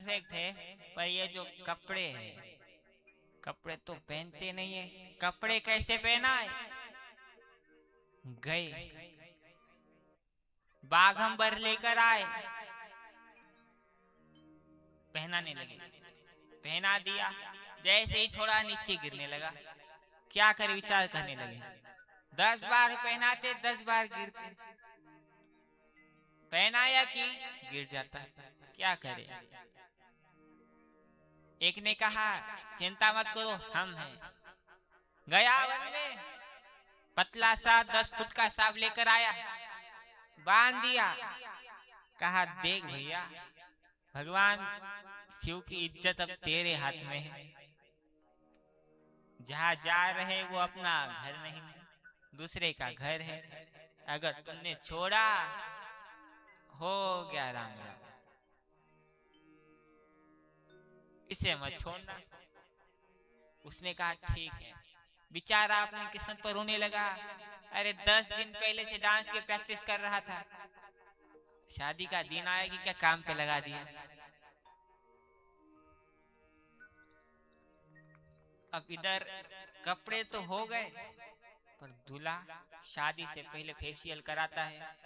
Perfect है, पर ये जो कपड़े हैं, कपड़े तो पहनते नहीं है। कपड़े कैसे पहना है? गए बाघंबर लेकर आए, पहनाने लगे। पहना दिया, जैसे ही छोड़ा नीचे गिरने लगा। क्या करे, विचार करने लगे। 10 बार पहनाते, 10 बार गिरते। पहनाया कि गिर जाता, क्या करे। एक ने कहा चिंता मत करो, हम हैं। गया वन में, पतला सा 10 फुट का सांप लेकर आया, बांध दिया। कहा देख भैया, भगवान शिव की इज्जत अब तेरे हाथ में है। जहाँ जा रहे वो अपना घर नहीं, दूसरे का घर है। अगर तुमने छोड़ा, हो गया राम राम। इसे मत छोड़ना। उसने कहा ठीक है। बेचारा अपनी किस्मत पर रोने लगा। अरे 10 दिन पहले से डांस की प्रैक्टिस कर रहा था, शादी का दिन आया कि क्या काम पे लगा दिया। अब इधर कपड़े तो हो गए, पर दूल्हा शादी से पहले फेशियल कराता है।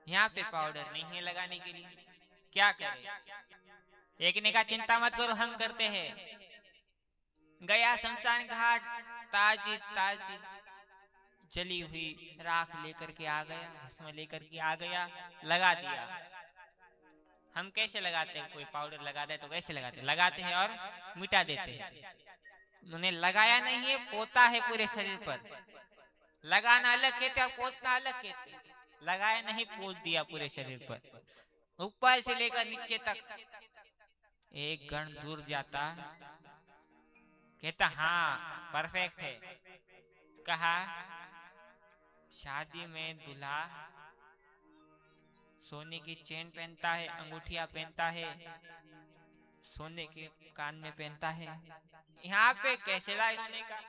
यहाँ पे पाउडर नहीं है लगाने के लिए, क्या करे। एक ने कहा चिंता मत करो, हम करते हैं। गया शमशान घाट, ताजी ताजी जली हुई राख लेकर के आ गया, भस्म लेकर के आ गया, लगा दिया। हम कैसे लगाते हैं, कोई पाउडर लगाते हैं तो कैसे लगाते हैं और मिटा देते हैं। उन्होंने लगाया नहीं है, पोता है पूरे शरीर पर। लगाना अलग कहते हैं, पोतना अलग कहते हैं। लगाया नहीं, पोत दिया पूरे शरीर पर, ऊपर से लेकर नीचे तक। एक गण दूर जाता, कहता हाँ परफेक्ट है। कहा शादी में दूल्हा सोने की चेन पहनता है, अंगूठिया पहनता है, सोने के कान में पहनता है। यहाँ पे कैसे लाए सोने का।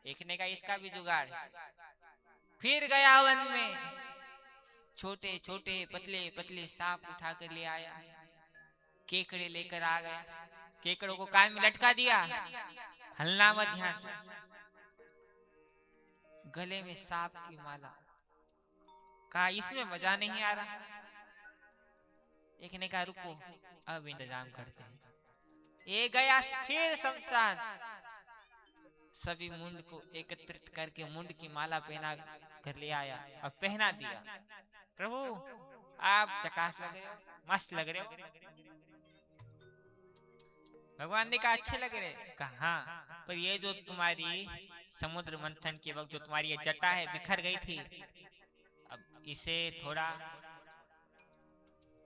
एक ने कहा इसका भी जुगाड़। फिर गया वन में, छोटे छोटे पतले पतले सांप उठा कर ले आया। केकड़े लेकर आ गया, केकड़ों को कान में लटका दिया, हलना मत ध्यान से। गले में सांप की माला। कहा इसमें मजा नहीं आ रहा। एक ने कहा रुको, अब इंतजाम करते हैं। ये गया फिर शमशान, सभी मुंड को एकत्रित करके मुंड की माला पहना कर ले आया और पहना दिया। प्रभु आप चकास लग रहे हो, मस्त लग रहे हो। भगवान ने कहा अच्छे लग रहे। कहा हाँ, पर ये जो तुम्हारी समुद्र मंथन के वक्त जो तुम्हारी ये जटा है बिखर गई थी, अब इसे थोड़ा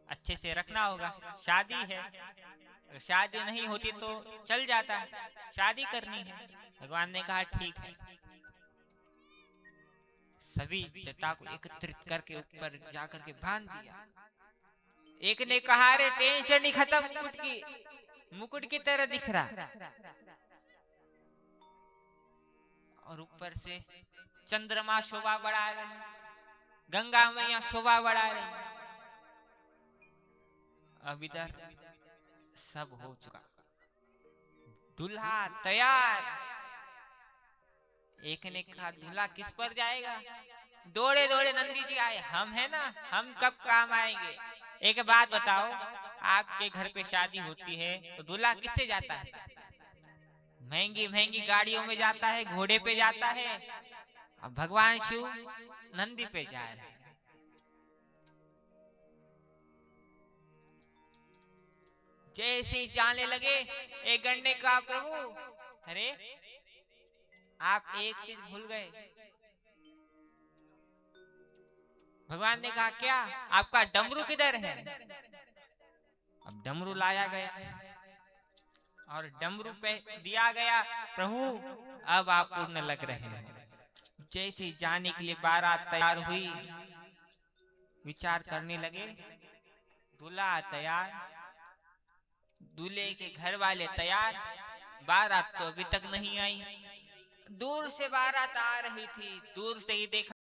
अच्छे से रखना होगा। शादी है, अगर शादी नहीं होती तो चल जाता, शादी करनी है। भगवान ने कहा ठीक है। सभी जटा को एकत्रित करके ऊपर जाकर के बांध दिया। एक ने कहा अरे टेंशन ही खत्म, मुकुट की तरह दिख रहा। और ऊपर से चंद्रमा शोभा बढ़ा रहे, गंगा मैया शोभा बढ़ा रही। अब इधर सब हो चुका, दूल्हा तैयार। एक ने कहा दूल्हा किस पर जाएगा। दौड़े दौड़े नंदी जी आए, हम है ना, हम कब काम आएंगे। एक बात बताओ, आपके घर पे शादी होती है तो दूल्हा किससे जाता है। महंगी महंगी गाड़ियों में जाता है, घोड़े पे जाता है। अब भगवान शिव नंदी पे जा रहे हैं। जैसे ही जाने लगे, एक गण ने कहा प्रभु अरे आप एक चीज भूल गए। भगवान ने कहा क्या, आपका डमरू किधर है। अब डमरू लाया गया और डमरू पे दिया गया, प्रभु अब आप पूर्ण लग रहे हैं। जैसे जाने के लिए बारात तैयार हुई, विचार करने लगे, दूल्हा तैयार, दूल्हे के घर वाले तैयार, बारात तो अभी तक नहीं आई। दूर से बारात आ रही थी, दूर से ही देखा